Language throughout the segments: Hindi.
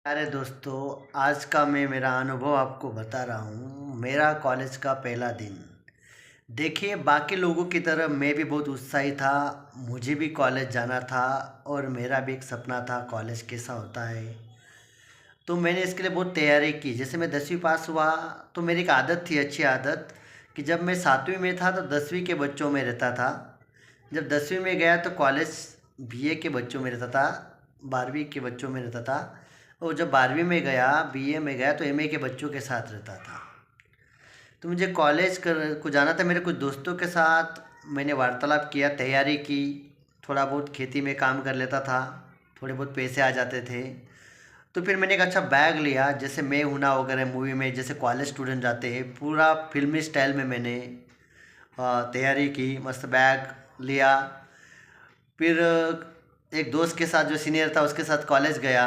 अरे दोस्तों, आज का मैं मेरा अनुभव आपको बता रहा हूँ। मेरा कॉलेज का पहला दिन। देखिए, बाकी लोगों की तरह मैं भी बहुत उत्साही था। मुझे भी कॉलेज जाना था और मेरा भी एक सपना था कॉलेज कैसा होता है। तो मैंने इसके लिए बहुत तैयारी की। जैसे मैं 10वीं पास हुआ तो मेरी एक आदत थी, अच्छी आदत, कि जब मैं 7वीं में था तो 10वीं के बच्चों में रहता था। जब 10वीं में गया तो कॉलेज बीए के बच्चों में रहता था, 12वीं के बच्चों में रहता था। और जब 12वीं में गया, बीए में गया, तो एमए के बच्चों के साथ रहता था। तो मुझे कॉलेज को जाना था मेरे कुछ दोस्तों के साथ। मैंने वार्तालाप किया, तैयारी की। थोड़ा बहुत खेती में काम कर लेता था, थोड़े बहुत पैसे आ जाते थे। तो फिर मैंने एक अच्छा बैग लिया, जैसे मैं हूं ना वगैरह मूवी में जैसे कॉलेज स्टूडेंट जाते हैं, पूरा फिल्मी स्टाइल में मैंने तैयारी की। मस्त बैग लिया। फिर एक दोस्त के साथ जो सीनियर था उसके साथ कॉलेज गया।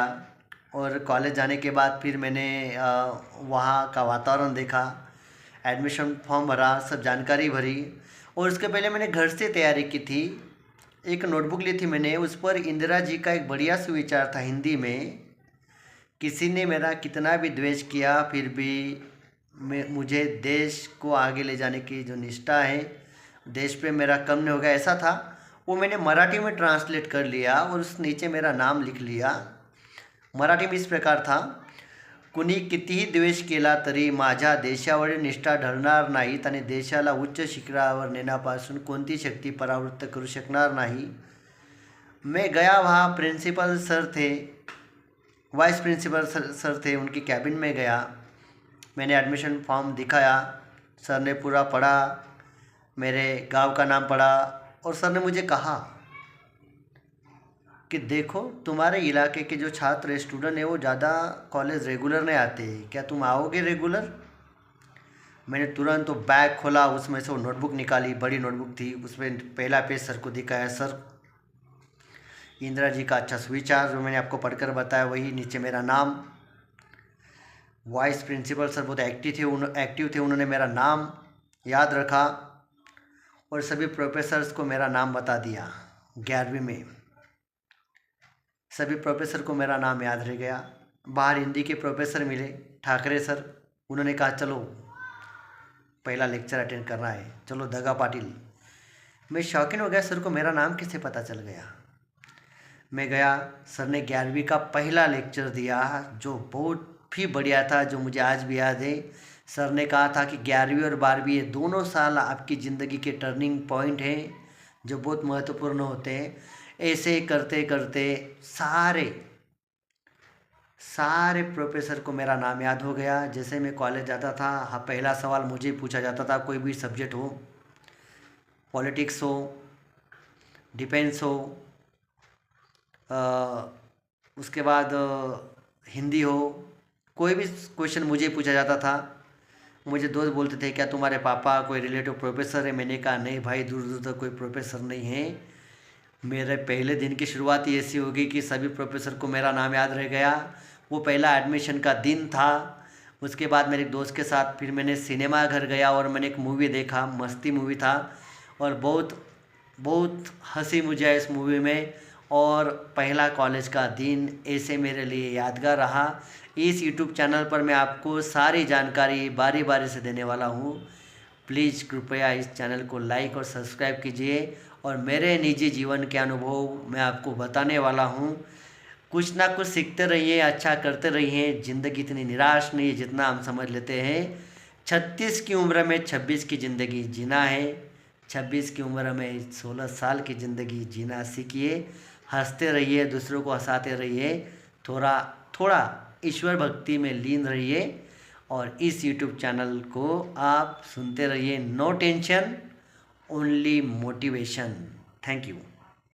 और कॉलेज जाने के बाद फिर मैंने वहाँ का वातावरण देखा, एडमिशन फॉर्म भरा, सब जानकारी भरी। और उसके पहले मैंने घर से तैयारी की थी। एक नोटबुक ली थी मैंने, उस पर इंदिरा जी का एक बढ़िया सुविचार था हिंदी में। किसी ने मेरा कितना भी द्वेष किया, फिर भी मुझे देश को आगे ले जाने की जो निष्ठा है, देश पे मेरा कम नहीं होगा, ऐसा था। वो मैंने मराठी में ट्रांसलेट कर लिया और उस नीचे मेरा नाम लिख लिया। मराठी में इस प्रकार था: कुणी कितीही द्वेष केला तरी माझ्या देशावरील निष्ठा ढळणार नाहीत आणि देशाला उच्च शिखरावर नेण्यापासून कोणती शक्ती परावृत्त करू शकणार नाही। मैं गया, वहाँ प्रिंसिपल सर थे, वाइस प्रिंसिपल सर थे, उनकी कैबिन में गया। मैंने एडमिशन फॉर्म दिखाया। सर ने पूरा पढ़ा, मेरे गांव का नाम पढ़ा। और सर ने मुझे कहा कि देखो, तुम्हारे इलाके के जो छात्र स्टूडेंट हैं वो ज़्यादा कॉलेज रेगुलर नहीं आते, क्या तुम आओगे रेगुलर? मैंने तुरंत तो बैग खोला, उसमें से वो नोटबुक निकाली, बड़ी नोटबुक थी। उसमें पहला पेज सर को दिखाया। सर, इंदिरा जी का अच्छा सुविचार जो मैंने आपको पढ़कर बताया वही, नीचे मेरा नाम। वाइस प्रिंसिपल सर बहुत एक्टिव थे, उन्होंने मेरा नाम याद रखा और सभी प्रोफेसर्स को मेरा नाम बता दिया। 11वीं में सभी प्रोफेसर को मेरा नाम याद रह गया। बाहर हिंदी के प्रोफेसर मिले, ठाकरे सर। उन्होंने कहा चलो पहला लेक्चर अटेंड करना है, चलो दगा पाटिल। मैं शौकीन हो गया, सर को मेरा नाम कैसे पता चल गया। मैं गया, सर ने 11वीं का पहला लेक्चर दिया जो बहुत ही बढ़िया था, जो मुझे आज भी याद है। सर ने कहा था कि 11वीं और 12वीं ये दोनों साल आपकी ज़िंदगी के टर्निंग पॉइंट हैं, जो बहुत महत्वपूर्ण होते हैं। ऐसे करते करते सारे सारे प्रोफेसर को मेरा नाम याद हो गया। जैसे मैं कॉलेज जाता था, हाँ, पहला सवाल मुझे ही पूछा जाता था, कोई भी सब्जेक्ट हो, पॉलिटिक्स हो, डिफेंस हो, उसके बाद हिंदी हो, कोई भी क्वेश्चन मुझे पूछा जाता था। मुझे दोस्त बोलते थे, क्या तुम्हारे पापा कोई रिलेटिव प्रोफेसर है? मैंने कहा नहीं भाई, दूर दूर तक कोई प्रोफेसर नहीं है। मेरे पहले दिन की शुरुआत ही ऐसी होगी कि सभी प्रोफेसर को मेरा नाम याद रह गया। वो पहला एडमिशन का दिन था। उसके बाद मेरे एक दोस्त के साथ फिर मैंने सिनेमा घर गया और मैंने एक मूवी देखा, मस्ती मूवी था। और बहुत बहुत हंसी मुझे आई इस मूवी में। और पहला कॉलेज का दिन ऐसे मेरे लिए यादगार रहा। इस यूट्यूब चैनल पर मैं आपको सारी जानकारी बारी बारी से देने वाला हूँ। प्लीज़ कृपया इस चैनल को लाइक और सब्सक्राइब कीजिए। और मेरे निजी जीवन के अनुभव मैं आपको बताने वाला हूँ। कुछ ना कुछ सीखते रहिए, अच्छा करते रहिए। ज़िंदगी इतनी निराश नहीं है जितना हम समझ लेते हैं। 36 की उम्र में 26 की ज़िंदगी जीना है। 26 की उम्र में 16 साल की ज़िंदगी जीना सीखिए। हंसते रहिए, दूसरों को हंसाते रहिए, थोड़ा थोड़ा ईश्वर भक्ति में लीन रहिए। और इस यूट्यूब चैनल को आप सुनते रहिए। No tension, only motivation. Thank you.